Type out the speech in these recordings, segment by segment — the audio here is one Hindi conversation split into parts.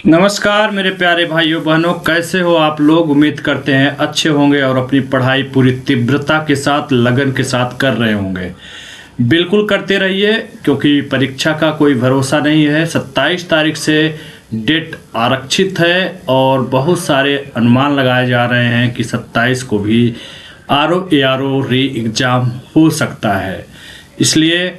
नमस्कार मेरे प्यारे भाइयों बहनों, कैसे हो आप लोग। उम्मीद करते हैं अच्छे होंगे और अपनी पढ़ाई पूरी तीव्रता के साथ लगन के साथ कर रहे होंगे। बिल्कुल करते रहिए, क्योंकि परीक्षा का कोई भरोसा नहीं है। 27 तारीख से डेट आरक्षित है और बहुत सारे अनुमान लगाए जा रहे हैं कि 27 को भी आरओ री एग्ज़ाम हो सकता है। इसलिए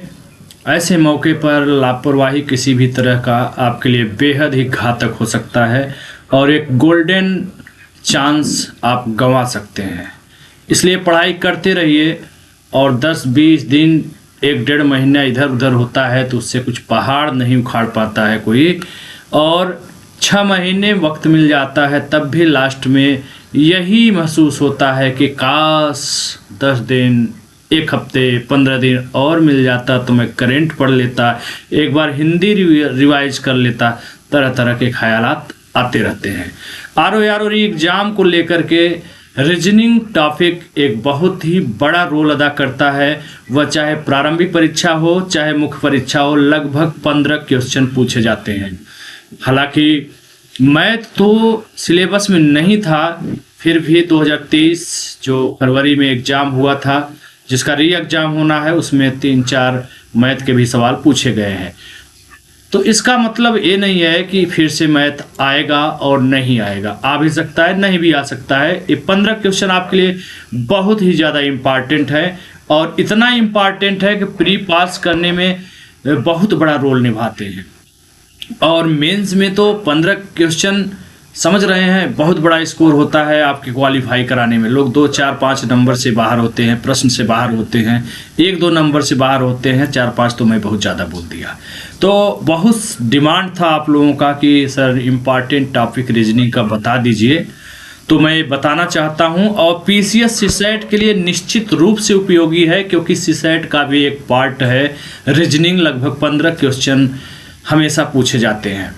ऐसे मौके पर लापरवाही किसी भी तरह का आपके लिए बेहद ही घातक हो सकता है और एक गोल्डन चांस आप गंवा सकते हैं। इसलिए पढ़ाई करते रहिए और 10-20 दिन, 1-1.5 महीना इधर उधर होता है तो उससे कुछ पहाड़ नहीं उखाड़ पाता है कोई। और 6 महीने वक्त मिल जाता है तब भी लास्ट में यही महसूस होता है कि काश 10 दिन, 1 हफ्ते, 15 दिन और मिल जाता तो मैं करेंट पढ़ लेता, एक बार हिंदी रिवाइज कर लेता। तरह तरह के ख्यालात आते रहते हैं। आरओ री एग्ज़ाम को लेकर के रीजनिंग टॉपिक एक बहुत ही बड़ा रोल अदा करता है। वह चाहे प्रारंभिक परीक्षा हो चाहे मुख्य परीक्षा हो, लगभग 15 क्वेश्चन पूछे जाते हैं। हालांकि मैथ तो सिलेबस में नहीं था, फिर भी 2023 जो फरवरी में एग्ज़ाम हुआ था, जिसका री एग्ज़ाम होना है, उसमें 3-4 मैथ के भी सवाल पूछे गए हैं। तो इसका मतलब ये नहीं है कि फिर से मैथ आएगा और नहीं आएगा। आ भी सकता है, नहीं भी आ सकता है। ये 15 क्वेश्चन आपके लिए बहुत ही ज़्यादा इम्पॉर्टेंट है और इतना इम्पॉर्टेंट है कि प्री पास करने में बहुत बड़ा रोल निभाते हैं। और मेंस में तो 15 क्वेश्चन, समझ रहे हैं, बहुत बड़ा स्कोर होता है आपके क्वालिफाई कराने में। लोग 2, 4, 5 नंबर से बाहर होते हैं, प्रश्न से बाहर होते हैं, 1-2 नंबर से बाहर होते हैं, 4-5 तो मैं बहुत ज़्यादा बोल दिया। तो बहुत डिमांड था आप लोगों का कि सर इम्पॉर्टेंट टॉपिक रीजनिंग का बता दीजिए, तो मैं बताना चाहता हूं। और पीसीएस सीसेट के लिए निश्चित रूप से उपयोगी है, क्योंकि सीसेट का भी एक पार्ट है रीजनिंग। लगभग 15 क्वेश्चन हमेशा पूछे जाते हैं।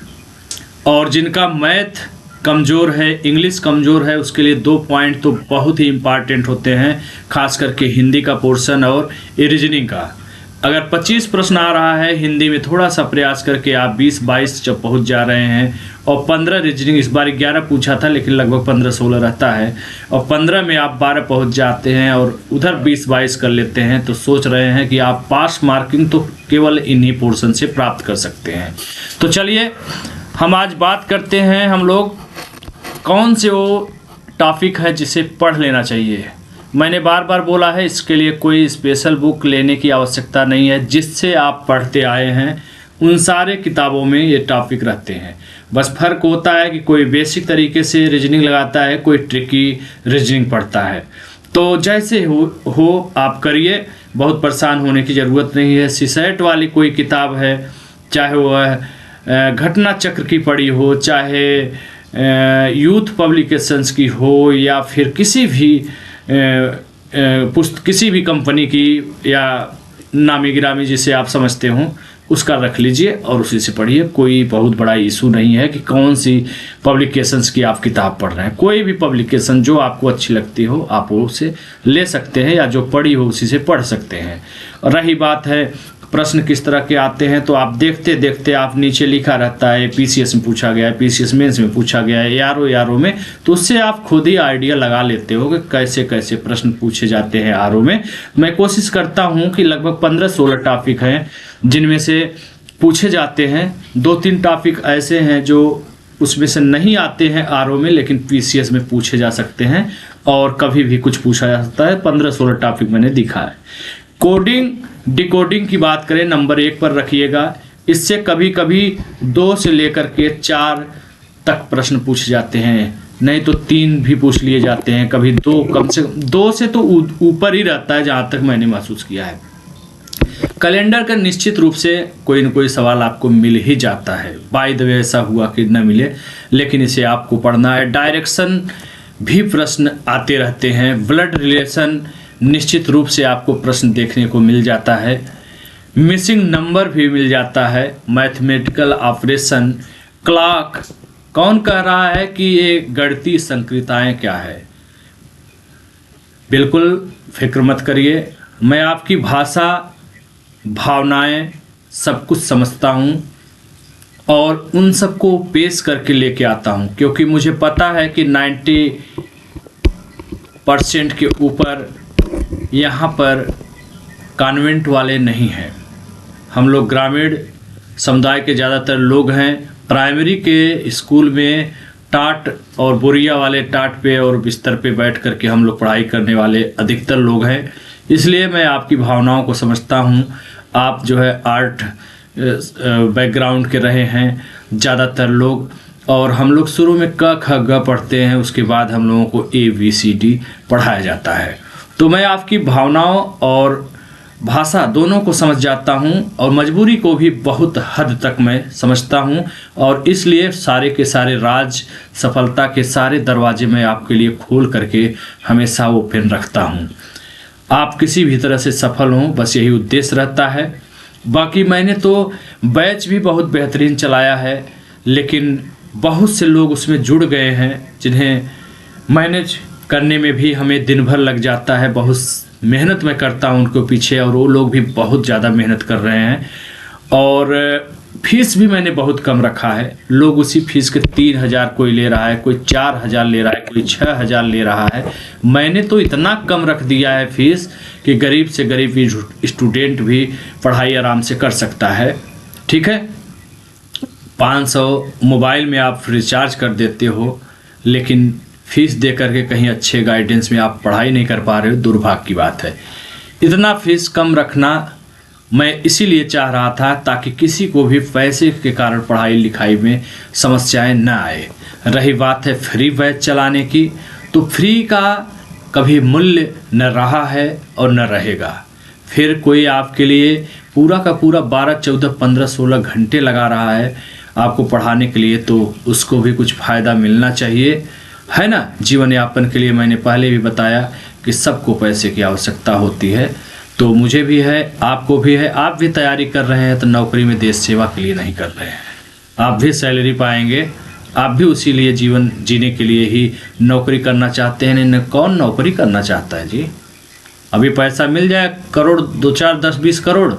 और जिनका मैथ कमज़ोर है, इंग्लिश कमज़ोर है, उसके लिए 2 पॉइंट तो बहुत ही इम्पॉर्टेंट होते हैं, खास करके हिंदी का पोर्शन और रीजनिंग का। अगर 25 प्रश्न आ रहा है हिंदी में, थोड़ा सा प्रयास करके आप 20-22 जब पहुंच जा रहे हैं, और 15 रीजनिंग, इस बार 11 पूछा था लेकिन लगभग 15-16 रहता है, और 15 में आप 12 पहुंच जाते हैं और उधर 20-22 कर लेते हैं, तो सोच रहे हैं कि आप पास मार्किंग तो केवल इन्हीं पोर्शन से प्राप्त कर सकते हैं। तो चलिए हम आज बात करते हैं, हम लोग कौन से वो टॉपिक है जिसे पढ़ लेना चाहिए। मैंने बार बार बोला है, इसके लिए कोई स्पेशल बुक लेने की आवश्यकता नहीं है। जिससे आप पढ़ते आए हैं उन सारे किताबों में ये टॉपिक रहते हैं। बस फ़र्क होता है कि कोई बेसिक तरीके से रीजनिंग लगाता है, कोई ट्रिकी रीजनिंग पढ़ता है। तो जैसे हो आप करिए, बहुत परेशान होने की ज़रूरत नहीं है। सीसेट वाली कोई किताब है, चाहे वह घटना चक्र की पढ़ी हो, चाहे यूथ पब्लिकेशंस की हो, या फिर किसी भी किसी भी कंपनी की, या नामी गिरामी जिसे आप समझते हो, उसका रख लीजिए और उसी से पढ़िए। कोई बहुत बड़ा इशू नहीं है कि कौन सी पब्लिकेशंस की आप किताब पढ़ रहे हैं। कोई भी पब्लिकेशन जो आपको अच्छी लगती हो आप वो उसे ले सकते हैं, या जो पढ़ी हो उसी से पढ़ सकते हैं। और रही बात है प्रश्न किस तरह के आते हैं, तो आप देखते देखते, आप नीचे लिखा रहता है पीसीएस में पूछा गया है, पीसीएस मेंस में पूछा गया है, आरओ में, तो उससे आप खुद ही आइडिया लगा लेते हो कि कैसे कैसे प्रश्न पूछे जाते हैं आरओ में। मैं कोशिश करता हूं कि लगभग 15-16 टॉपिक हैं जिनमें से पूछे जाते हैं। 2-3 टॉपिक ऐसे हैं जो उसमें से नहीं आते हैं आरओ में, लेकिन पीसीएस में पूछे जा सकते हैं और कभी भी कुछ पूछा जा सकता है। 15-16 टॉपिक मैंने दिखा है। कोडिंग डिकोडिंग की बात करें, नंबर 1 पर रखिएगा। इससे कभी कभी 2 से लेकर के 4 तक प्रश्न पूछे जाते हैं, नहीं तो 3 भी पूछ लिए जाते हैं। कभी 2, कम से कम 2 से तो ऊपर ही रहता है, जहाँ तक मैंने महसूस किया है। कैलेंडर का निश्चित रूप से कोई न कोई सवाल आपको मिल ही जाता है। बाय द वे ऐसा हुआ कि न मिले, लेकिन इसे आपको पढ़ना है। डायरेक्शन भी प्रश्न आते रहते हैं। ब्लड रिलेशन निश्चित रूप से आपको प्रश्न देखने को मिल जाता है। मिसिंग नंबर भी मिल जाता है। मैथमेटिकल ऑपरेशन, क्लॉक, कौन कह रहा है कि ये गणितीय संक्रियताएं क्या है। बिल्कुल फिक्र मत करिए, मैं आपकी भाषा, भावनाएं सब कुछ समझता हूँ और उन सबको पेश करके लेके आता हूँ, क्योंकि मुझे पता है कि 90% के ऊपर यहाँ पर कॉन्वेंट वाले नहीं हैं। हम लोग ग्रामीण समुदाय के ज़्यादातर लोग हैं। प्राइमरी के स्कूल में टाट और बोरिया वाले टाट पे और बिस्तर पे बैठ कर के हम लोग पढ़ाई करने वाले अधिकतर लोग हैं। इसलिए मैं आपकी भावनाओं को समझता हूँ। आप जो है आर्ट बैकग्राउंड के रहे हैं ज़्यादातर लोग, और हम लोग शुरू में क ख ग पढ़ते हैं, उसके बाद हम लोगों को ABCD पढ़ाया जाता है। तो मैं आपकी भावनाओं और भाषा दोनों को समझ जाता हूं, और मजबूरी को भी बहुत हद तक मैं समझता हूं, और इसलिए सारे के सारे राज, सफलता के सारे दरवाजे मैं आपके लिए खोल करके हमेशा ओपन रखता हूं। आप किसी भी तरह से सफल हों, बस यही उद्देश्य रहता है। बाकी मैंने तो बैच भी बहुत बेहतरीन चलाया है, लेकिन बहुत से लोग उसमें जुड़ गए हैं जिन्हें मैनेज करने में भी हमें दिन भर लग जाता है। बहुत मेहनत मैं करता हूं उनको पीछे, और वो लोग भी बहुत ज़्यादा मेहनत कर रहे हैं। और फीस भी मैंने बहुत कम रखा है। लोग उसी फीस के 3,000 कोई ले रहा है, कोई 4,000 ले रहा है, कोई 6,000 ले रहा है। मैंने तो इतना कम रख दिया है फीस कि गरीब से गरीब स्टूडेंट भी पढ़ाई आराम से कर सकता है। ठीक है, 500 मोबाइल में आप रिचार्ज कर देते हो, लेकिन फीस दे करके कहीं अच्छे गाइडेंस में आप पढ़ाई नहीं कर पा रहे हो, दुर्भाग्य की बात है। इतना फीस कम रखना मैं इसीलिए चाह रहा था ताकि किसी को भी पैसे के कारण पढ़ाई लिखाई में समस्याएं न आए। रही बात है फ्री बैच चलाने की, तो फ्री का कभी मूल्य न रहा है और न रहेगा। फिर कोई आपके लिए पूरा का पूरा 12, 14, 15, 16 घंटे लगा रहा है आपको पढ़ाने के लिए, तो उसको भी कुछ फ़ायदा मिलना चाहिए, है ना। जीवन यापन के लिए मैंने पहले भी बताया कि सबको पैसे की आवश्यकता होती है, तो मुझे भी है, आपको भी है। आप भी तैयारी कर रहे हैं तो नौकरी में देश सेवा के लिए नहीं कर रहे हैं। आप भी सैलरी पाएंगे, आप भी उसी लिए जीवन जीने के लिए ही नौकरी करना चाहते हैं। नहीं, कौन नौकरी करना चाहता है जी। अभी पैसा मिल जाए करोड़, 2, 4, 10, 20 करोड़,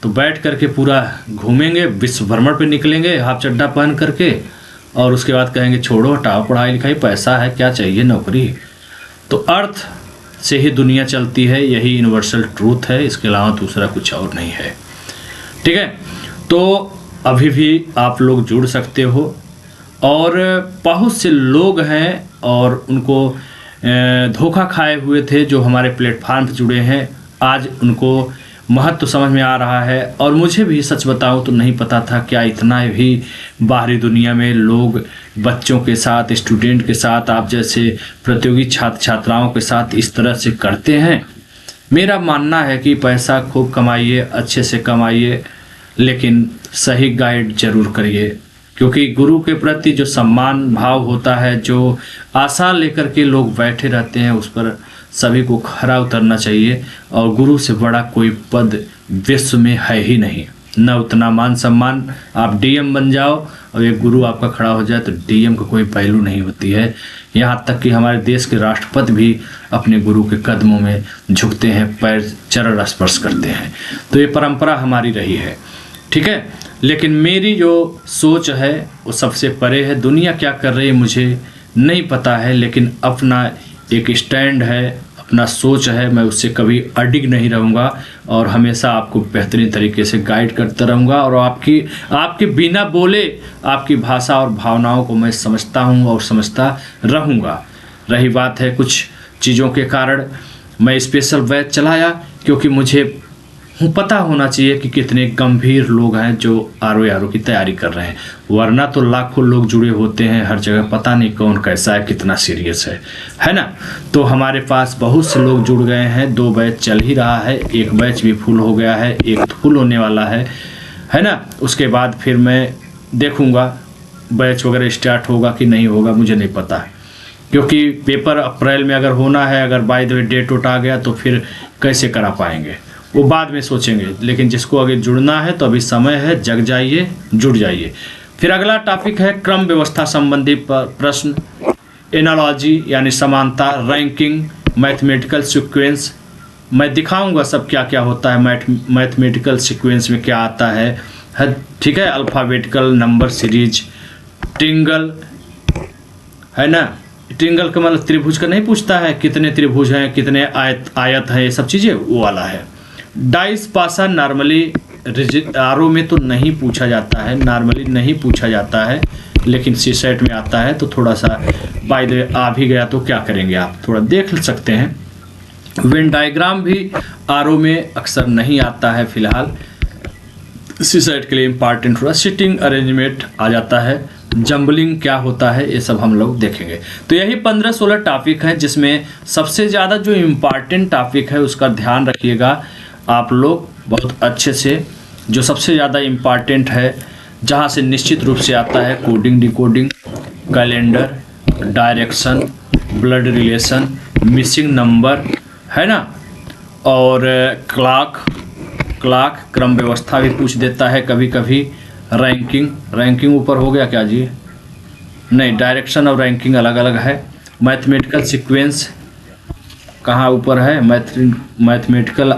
तो बैठ करके पूरा घूमेंगे, विश्व भ्रमण पे निकलेंगे हाफ चड्डा पहन करके, और उसके बाद कहेंगे छोड़ो हटाओ पढ़ाई लिखाई, पैसा है क्या चाहिए नौकरी। तो अर्थ से ही दुनिया चलती है, यही यूनिवर्सल ट्रूथ है, इसके अलावा दूसरा कुछ और नहीं है। ठीक है, तो अभी भी आप लोग जुड़ सकते हो, और बहुत से लोग हैं और उनको धोखा खाए हुए थे जो हमारे प्लेटफार्म पर जुड़े हैं। आज उनको महत्व समझ में आ रहा है, और मुझे भी सच बताऊं तो नहीं पता था क्या इतना भी बाहरी दुनिया में लोग बच्चों के साथ, स्टूडेंट के साथ, आप जैसे प्रतियोगी छात्र छात्राओं के साथ इस तरह से करते हैं। मेरा मानना है कि पैसा खूब कमाइए, अच्छे से कमाइए, लेकिन सही गाइड जरूर करिए, क्योंकि गुरु के प्रति जो सम्मान भाव होता है, जो आशा लेकर के लोग बैठे रहते हैं, उस पर सभी को खरा उतरना चाहिए। और गुरु से बड़ा कोई पद विश्व में है ही नहीं, न उतना मान सम्मान। आप DM बन जाओ और एक गुरु आपका खड़ा हो जाए तो DM का कोई पहलू नहीं होती है। यहाँ तक कि हमारे देश के राष्ट्रपति भी अपने गुरु के कदमों में झुकते हैं, पैर चरण स्पर्श करते हैं। तो ये परंपरा हमारी रही है। ठीक है, लेकिन मेरी जो सोच है वो सबसे परे है। दुनिया क्या कर रही है मुझे नहीं पता है, लेकिन अपना एक स्टैंड है, अपना सोच है, मैं उससे कभी अडिग नहीं रहूँगा, और हमेशा आपको बेहतरीन तरीके से गाइड करता रहूँगा। और आपके बिना बोले आपकी भाषा और भावनाओं को मैं समझता हूँ और समझता रहूँगा। रही बात है कुछ चीज़ों के कारण मैं स्पेशल बैच चलाया, क्योंकि मुझे पता होना चाहिए कि कितने गंभीर लोग हैं जो RO की तैयारी कर रहे हैं, वरना तो लाखों लोग जुड़े होते हैं हर जगह, पता नहीं कौन कैसा है, कितना सीरियस है ना। तो हमारे पास बहुत से लोग जुड़ गए हैं, 2 बैच चल ही रहा है, एक बैच भी फुल हो गया है, एक फुल होने वाला है ना। उसके बाद फिर मैं देखूँगा बैच वगैरह स्टार्ट होगा कि नहीं होगा, मुझे नहीं पता, क्योंकि पेपर अप्रैल में अगर होना है, अगर बाय द वे डेट उठ आ गया तो फिर कैसे करा पाएंगे, वो बाद में सोचेंगे। लेकिन जिसको अगर जुड़ना है तो अभी समय है, जग जाइए, जुड़ जाइए। फिर अगला टॉपिक है क्रम व्यवस्था संबंधी प्रश्न, एनालॉजी यानी समानता, रैंकिंग, मैथमेटिकल सीक्वेंस। मैं दिखाऊंगा सब क्या क्या होता है, मैथमेटिकल सीक्वेंस में क्या आता है ठीक है, अल्फ़ाबेटिकल नंबर सीरीज, ट्रिंगल है ना, ट्रिंगल का मतलब त्रिभुज का नहीं पूछता है, कितने त्रिभुज हैं, कितने आयत है, ये सब चीज़ें वो वाला है। डाइस पासा नॉर्मली आरओ में तो नहीं पूछा जाता है, नॉर्मली नहीं पूछा जाता है, लेकिन सी सेट में आता है, तो थोड़ा सा बाय द वे आ भी गया तो क्या करेंगे, आप थोड़ा देख सकते हैं। वेन डायग्राम भी आरओ में अक्सर नहीं आता है फिलहाल, सी सेट के लिए इम्पॉर्टेंट हुआ। सिटिंग अरेंजमेंट आ जाता है, जम्बलिंग क्या होता है, ये सब हम लोग देखेंगे। तो यही 15-16 टॉपिक है, जिसमें सबसे ज़्यादा जो इम्पॉर्टेंट टॉपिक है उसका ध्यान रखिएगा आप लोग बहुत अच्छे से। जो सबसे ज़्यादा इम्पॉर्टेंट है, जहाँ से निश्चित रूप से आता है coding, decoding, calendar, direction, blood relation, missing number है ना, और क्लॉक क्रम व्यवस्था भी पूछ देता है कभी कभी। रैंकिंग ऊपर हो गया क्या जी, नहीं, डायरेक्शन और रैंकिंग अलग अलग है। मैथमेटिकल सीक्वेंस कहाँ ऊपर है, मैथमेटिकल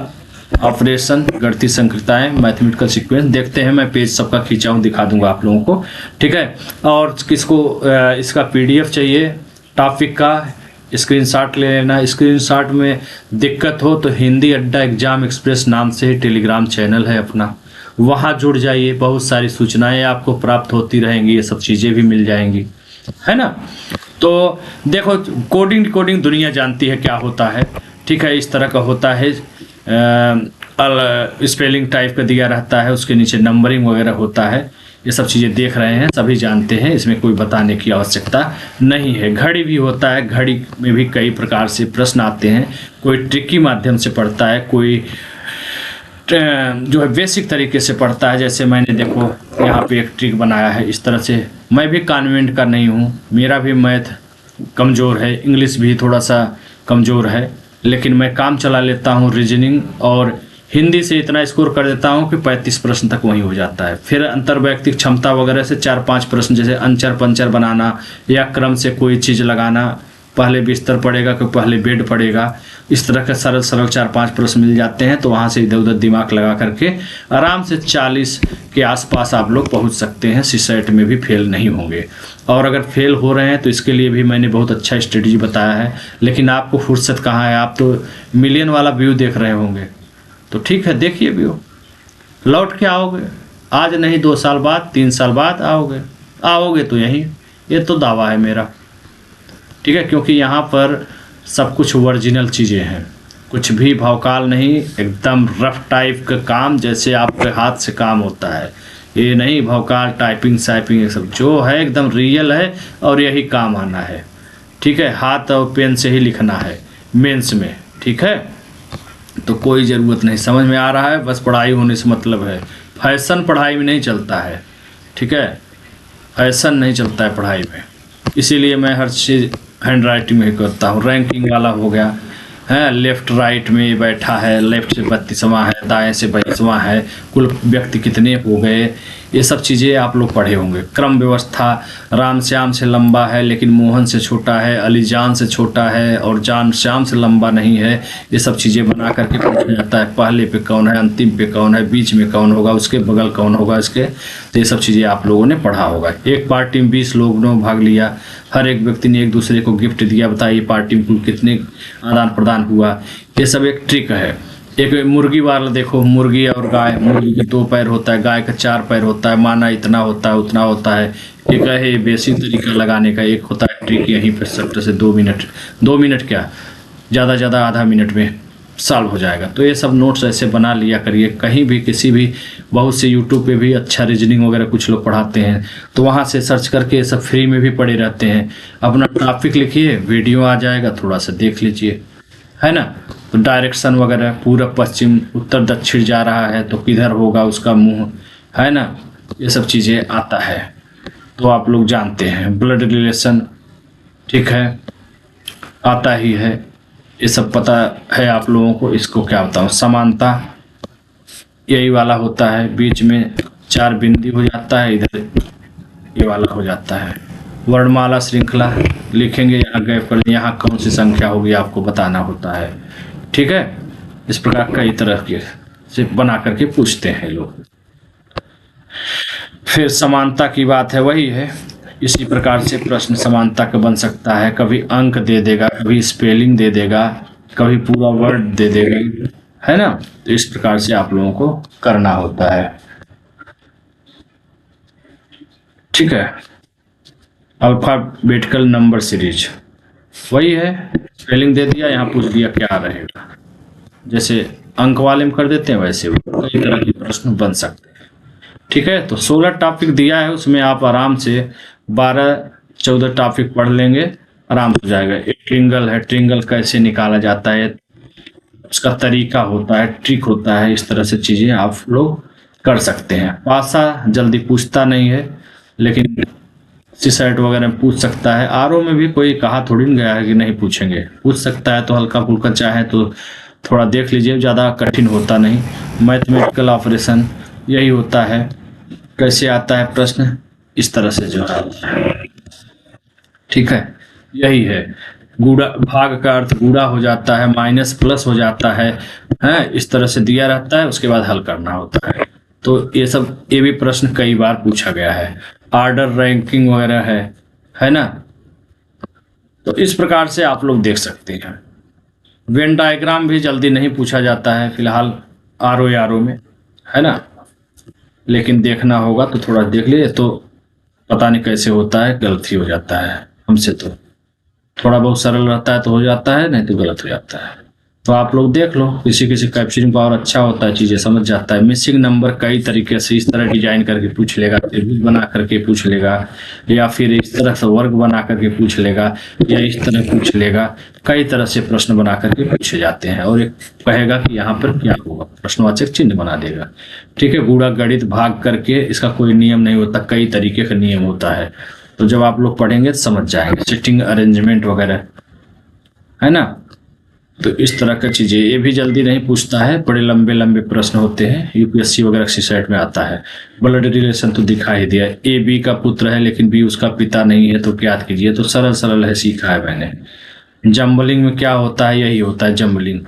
ऑपरेशन, गणितीय संक्रियताएं, मैथमेटिकल सीक्वेंस। देखते हैं, मैं पेज सबका खींचा हूँ, दिखा दूंगा आप लोगों को, ठीक है। और किसको इसका पीडीएफ चाहिए टॉपिक का, स्क्रीनशॉट ले लेना। स्क्रीनशॉट में दिक्कत हो तो हिंदी अड्डा एग्जाम एक्सप्रेस नाम से टेलीग्राम चैनल है अपना, वहाँ जुड़ जाइए, बहुत सारी सूचनाएं आपको प्राप्त होती रहेंगी, ये सब चीज़ें भी मिल जाएंगी, है ना। तो देखो, कोडिंग दुनिया जानती है क्या होता है, ठीक है। इस तरह का होता है, स्पेलिंग टाइप का दिया रहता है, उसके नीचे नंबरिंग वगैरह होता है, ये सब चीज़ें देख रहे हैं, सभी जानते हैं, इसमें कोई बताने की आवश्यकता नहीं है। घड़ी भी होता है, घड़ी में भी कई प्रकार से प्रश्न आते हैं, कोई ट्रिकी माध्यम से पढ़ता है, कोई जो है बेसिक तरीके से पढ़ता है। जैसे मैंने देखो यहाँ पे एक ट्रिक बनाया है, इस तरह से। मैं भी कॉन्वेंट का नहीं हूँ, मेरा भी मैथ कमज़ोर है, इंग्लिश भी थोड़ा सा कमज़ोर है, लेकिन मैं काम चला लेता हूँ रीजनिंग और हिंदी से इतना स्कोर कर देता हूँ कि 35 प्रश्न तक वहीं हो जाता है। फिर अंतर्वैयक्तिक क्षमता वगैरह से 4-5 प्रश्न, जैसे अंचर पंचर बनाना या क्रम से कोई चीज़ लगाना, पहले बिस्तर पड़ेगा कि पहले बेड पड़ेगा, इस तरह के सरल 4-5 प्रश्न मिल जाते हैं। तो वहाँ से इधर उधर दिमाग लगा करके आराम से 40 के आसपास आप लोग पहुँच सकते हैं, सीसेट में भी फेल नहीं होंगे। और अगर फेल हो रहे हैं तो इसके लिए भी मैंने बहुत अच्छा स्ट्रेटजी बताया है, लेकिन आपको फुर्सत कहाँ है, आप तो मिलियन वाला व्यू देख रहे होंगे। तो ठीक है, देखिए व्यू, लौट के आओगे, आज नहीं 2 साल बाद, 3 साल बाद आओगे तो यहीं, ये तो दावा है मेरा, ठीक है। क्योंकि यहाँ पर सब कुछ ओरिजिनल चीज़ें हैं, कुछ भी भौकाल नहीं, एकदम रफ टाइप का काम, जैसे आपके हाथ से काम होता है, ये नहीं भौकाल टाइपिंग साइपिंग, ये सब जो है एकदम रियल है और यही काम आना है, ठीक है। हाथ और पेन से ही लिखना है मेंस में, ठीक है। तो कोई ज़रूरत नहीं, समझ में आ रहा है, बस पढ़ाई होने से मतलब है। फैशन पढ़ाई में नहीं चलता है, ठीक है, फैशन नहीं चलता है पढ़ाई में, इसीलिए मैं हर चीज़ हैंड राइटिंग में ही करता हूँ। रैंकिंग वाला हो गया है, लेफ़्ट राइट में बैठा है, लेफ़्ट से 32वां है, दाएं से 22वां है, कुल व्यक्ति कितने हो गए, ये सब चीज़ें आप लोग पढ़े होंगे। क्रम व्यवस्था, राम श्याम से लंबा है लेकिन मोहन से छोटा है, अली जान से छोटा है और जान श्याम से लंबा नहीं है, ये सब चीज़ें बना करके पूछा जाता है। पहले पे कौन है, अंतिम पे कौन है, बीच में कौन होगा, उसके बगल कौन होगा इसके, तो ये सब चीज़ें आप लोगों ने पढ़ा होगा। एक पार्टी में 20 लोगों ने भाग लिया, हर एक व्यक्ति ने एक दूसरे को गिफ्ट दिया, बताइए पार्टी में कुल कितने आदान प्रदान हुआ, ये सब एक ट्रिक है। एक मुर्गी वाला देखो, मुर्गी और गाय, मुर्गी के 2 पैर होता है, गाय का 4 पैर होता है, माना इतना होता है उतना होता है, एक है बेसिक तरीका लगाने का। एक होता है ट्रिक यहीं पर सब्ट से 2 मिनट क्या, ज़्यादा आधा मिनट में सॉल्व हो जाएगा। तो ये सब नोट्स ऐसे बना लिया करिए, कहीं भी किसी भी, बहुत से यूट्यूब पे भी अच्छा रीजनिंग वगैरह कुछ लोग पढ़ाते हैं, तो वहाँ से सर्च करके ये सब फ्री में भी पढ़े रहते हैं। अपना टॉपिक लिखिए, वीडियो आ जाएगा, थोड़ा सा देख लीजिए, है ना। तो डायरेक्शन वगैरह, पूरब पश्चिम उत्तर दक्षिण जा रहा है तो किधर होगा उसका मुंह, है ना, ये सब चीज़ें आता है, तो आप लोग जानते हैं। ब्लड रिलेशन, ठीक है, आता ही है, ये सब पता है आप लोगों को। इसको क्या बताऊँ, समानता यही वाला होता है, बीच में 4 बिंदी हो जाता है, इधर ये वाला हो जाता है। वर्णमाला श्रृंखला लिखेंगे, यहाँ गैप कर, यहाँ कौन सी संख्या होगी आपको बताना होता है, ठीक है। इस प्रकार कई तरह के से बना करके पूछते हैं लोग। फिर समानता की बात है, वही है। इसी प्रकार से प्रश्न समानता का बन सकता है, कभी अंक दे देगा, कभी स्पेलिंग दे देगा, कभी पूरा वर्ड दे देगा, है ना। तो इस प्रकार से आप लोगों को करना होता है, ठीक है। अल्फाबेटिकल नंबर सीरीज वही है, स्पेलिंग दे दिया, यहाँ पूछ दिया क्या रहेगा। जैसे अंक वाले में कर देते हैं वैसे कई तरह के प्रश्न बन सकते हैं, ठीक है। तो 16 टॉपिक दिया है, उसमें आप आराम से 12-14 टॉपिक पढ़ लेंगे, आराम हो जाएगा। एक ट्रिंगल है, ट्रिंगल कैसे निकाला जाता है, उसका तरीका होता है, ट्रिक होता है, इस तरह से चीज़ें आप लोग कर सकते हैं। पासा जल्दी पूछता नहीं है, लेकिन सीसेट वगैरह में पूछ सकता है। आरओ में भी कोई कहा थोड़ी न गया है कि नहीं पूछेंगे, पूछ सकता है। तो हल्का फुल्का चाहे तो थोड़ा देख लीजिए, ज़्यादा कठिन होता नहीं। मैथमेटिकल ऑपरेशन यही होता है, कैसे आता है प्रश्न, इस तरह से जो है, ठीक है, यही है। गुणा भाग का अर्थ गुणा हो जाता है, माइनस प्लस हो जाता है, इस तरह से दिया रहता है, उसके बाद हल करना होता है। तो ये भी प्रश्न कई बार पूछा गया है। ऑर्डर रैंकिंग वगैरह है ना। तो इस प्रकार से आप लोग देख सकते हैं। वेन डायग्राम भी जल्दी नहीं पूछा जाता है फिलहाल आरओ में, है ना। लेकिन देखना होगा तो थोड़ा देख लिए, तो पता नहीं कैसे होता है, गलती हो जाता है हमसे। तो थोड़ा बहुत सरल रहता है तो हो जाता है, नहीं तो गलत हो जाता है। तो आप लोग देख लो, किसी किसी कैप्चरिंग पावर अच्छा होता है, चीज़ें समझ जाता है। मिसिंग नंबर कई तरीके से इस तरह डिजाइन करके पूछ लेगा, त्रिभुज बना करके पूछ लेगा, या फिर इस तरह से वर्ग बना करके पूछ लेगा, या इस तरह पूछ लेगा। कई तरह से प्रश्न बना करके पूछे जाते हैं, और एक कहेगा कि यहाँ पर क्या होगा, प्रश्नवाचक चिन्ह बना देगा, ठीक है। गुणा गणित भाग करके इसका कोई नियम नहीं होता, कई तरीके का नियम होता है। तो जब आप लोग पढ़ेंगे तो समझ जाएंगे। सिटिंग अरेंजमेंट वगैरह, है ना। तो इस तरह की चीज़ें ये भी जल्दी नहीं पूछता है, बड़े लंबे लंबे प्रश्न होते हैं, यूपीएससी वगैरह की साइट में आता है। ब्लड रिलेशन तो दिखा ही दिया, ए बी का पुत्र है लेकिन बी उसका पिता नहीं है, तो क्या कीजिए। तो सरल सरल है, सीखा है मैंने। जम्बलिंग में क्या होता है, यही होता है जम्बलिंग।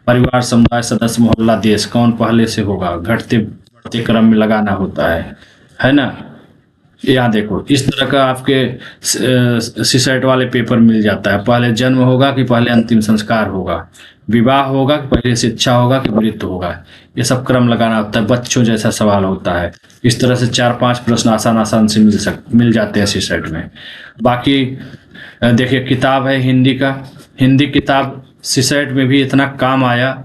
परिवार, समुदाय, सदस्य, मोहल्ला, देश, कौन पहले से होगा, घटते बढ़ते क्रम में लगाना होता है ना। यहाँ देखो, इस तरह का आपके सीसेट वाले पेपर मिल जाता है। पहले जन्म होगा कि पहले अंतिम संस्कार होगा, विवाह होगा कि पहले शिक्षा होगा कि मृत्यु होगा, ये सब क्रम लगाना होता है। बच्चों जैसा सवाल होता है। इस तरह से 4-5 प्रश्न आसान आसान से मिल जाते हैं सीसेट में। बाकी देखिए, किताब है हिंदी का, हिंदी किताब सीसेट में भी इतना काम आया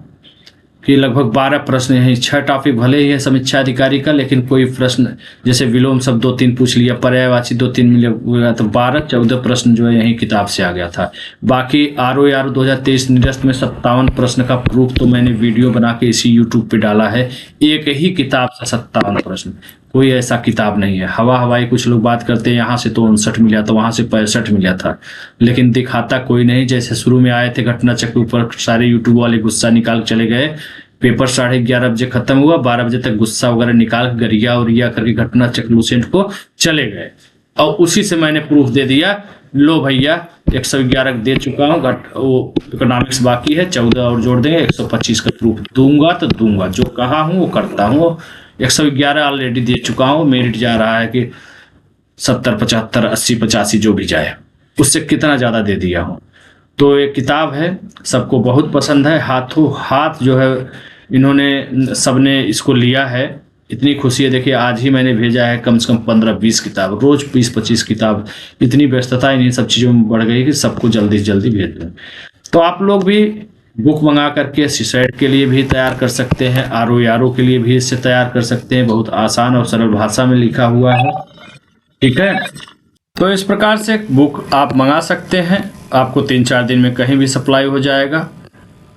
कि लगभग 12 प्रश्न हैं। 6 टॉपिक भले ही है समीक्षा अधिकारी का, लेकिन कोई प्रश्न जैसे विलोम शब्द 2-3 पूछ लिया, पर्यायवाची 2-3 मिले, तो 12-14 प्रश्न जो है यही किताब से आ गया था। बाकी आरओ 2023 निरस्त में 57 प्रश्न का प्रूफ तो मैंने वीडियो बना के इसी यूट्यूब पे डाला है। एक ही किताब से 57 प्रश्न, कोई ऐसा किताब नहीं है। हवाई कुछ लोग बात करते हैं, यहाँ से तो 59 मिला था, वहाँ से 65 मिला था, लेकिन दिखाता कोई नहीं। जैसे शुरू में आए थे घटना चक्र ऊपर, सारे यूट्यूब वाले गुस्सा निकाल चले गए। पेपर 11:30 बजे खत्म हुआ, 12 बजे तक गुस्सा वगैरह निकाल गरिया उरिया करके घटना चक्र लूसेंट को चले गए, और उसी से मैंने प्रूफ दे दिया। लो भैया 111 दे चुका हूँ, वो इकोनॉमिक्स बाकी है, 14 और जोड़ देंगे, 125 का प्रूफ दूंगा तो दूंगा, जो कहा हूँ वो करता हूँ। 111 ऑलरेडी दे चुका हूँ, मेरिट जा रहा है कि 70, 75, 80, 85 जो भी जाए, उससे कितना ज़्यादा दे दिया हूँ। तो एक किताब है, सबको बहुत पसंद है। हाथों हाथ जो है इन्होंने सबने इसको लिया है, इतनी खुशी है। देखिए आज ही मैंने भेजा है कम से कम 15-20 किताब, रोज 20-25 किताब। इतनी व्यस्तता इन्हीं सब चीज़ों में बढ़ गई कि सबको जल्दी से जल्दी भेज दूँ। तो आप लोग भी बुक मंगा करके सीसेट के लिए भी तैयार कर सकते हैं, आरओ के लिए भी इससे तैयार कर सकते हैं। बहुत आसान और सरल भाषा में लिखा हुआ है, ठीक है। तो इस प्रकार से बुक आप मंगा सकते हैं, आपको 3-4 दिन में कहीं भी सप्लाई हो जाएगा।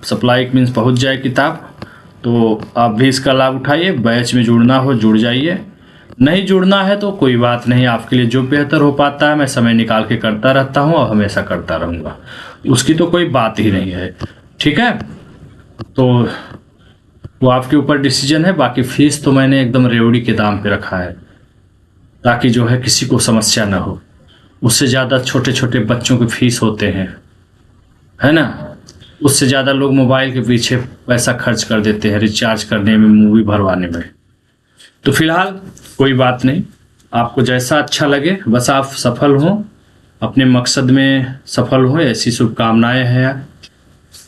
सप्लाई मीन्स पहुंच जाए किताब। तो आप भी इसका लाभ उठाइए। बैच में जुड़ना हो जुड़ जाइए, नहीं जुड़ना है तो कोई बात नहीं, आपके लिए जो बेहतर हो पाता है मैं समय निकाल के करता रहता हूँ और हमेशा करता रहूँगा, उसकी तो कोई बात ही नहीं है, ठीक है। तो वो आपके ऊपर डिसीजन है। बाकी फीस तो मैंने एकदम रेवड़ी के दाम पे रखा है, ताकि जो है किसी को समस्या ना हो। उससे ज़्यादा छोटे छोटे बच्चों की फीस होते हैं, है ना। उससे ज़्यादा लोग मोबाइल के पीछे पैसा खर्च कर देते हैं, रिचार्ज करने में, मूवी भरवाने में। तो फिलहाल कोई बात नहीं, आपको जैसा अच्छा लगे, बस आप सफल हों, अपने मकसद में सफल हों, ऐसी शुभकामनाएं हैं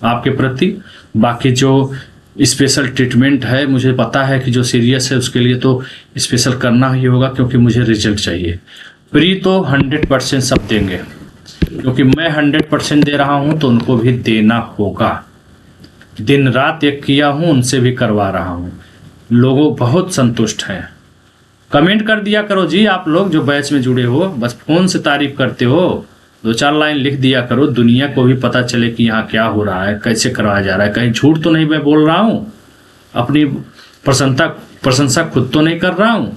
आपके प्रति। बाकी जो स्पेशल ट्रीटमेंट है, मुझे पता है कि जो सीरियस है उसके लिए तो स्पेशल करना ही होगा, क्योंकि मुझे रिजल्ट चाहिए। फ्री तो 100% सब देंगे, क्योंकि मैं 100% दे रहा हूं तो उनको भी देना होगा। दिन रात एक किया हूं, उनसे भी करवा रहा हूं। लोगों बहुत संतुष्ट हैं। कमेंट कर दिया करो जी, आप लोग जो बैच में जुड़े हो, बस फोन से तारीफ करते हो, 2-4 लाइन लिख दिया करो, दुनिया को भी पता चले कि यहाँ क्या हो रहा है, कैसे करवाया जा रहा है। कहीं झूठ तो नहीं मैं बोल रहा हूँ, अपनी प्रशंसा खुद तो नहीं कर रहा हूँ।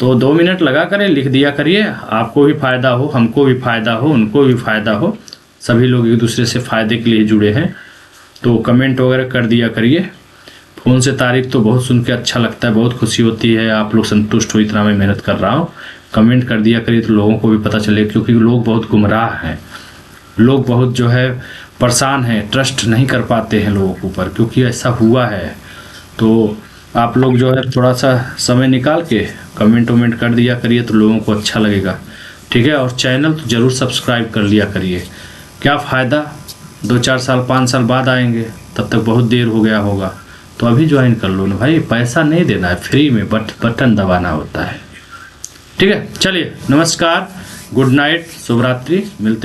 तो 2 मिनट लगा करें, लिख दिया करिए, आपको भी फ़ायदा हो, हमको भी फ़ायदा हो, उनको भी फ़ायदा हो, सभी लोग एक दूसरे से फ़ायदे के लिए जुड़े हैं। तो कमेंट वगैरह कर दिया करिए। फ़ोन से तारीफ तो बहुत सुन के अच्छा लगता है, बहुत खुशी होती है, आप लोग संतुष्ट हो, इतना मैं मेहनत कर रहा हूँ। कमेंट कर दिया करिए तो लोगों को भी पता चले, क्योंकि लोग बहुत गुमराह हैं, लोग बहुत जो है परेशान हैं, ट्रस्ट नहीं कर पाते हैं लोगों के ऊपर, क्योंकि ऐसा हुआ है। तो आप लोग जो है थोड़ा सा समय निकाल के कमेंट कर दिया करिए तो लोगों को अच्छा लगेगा, ठीक है। और चैनल तो ज़रूर सब्सक्राइब कर लिया करिए। क्या फ़ायदा, 2-4 साल 5 साल बाद आएंगे, तब तक बहुत देर हो गया होगा। तो अभी ज्वाइन कर लो ना भाई, पैसा नहीं देना है, फ्री में बटन दबाना होता है, ठीक है। चलिए, नमस्कार, गुड नाइट, शुभ रात्रि, मिलते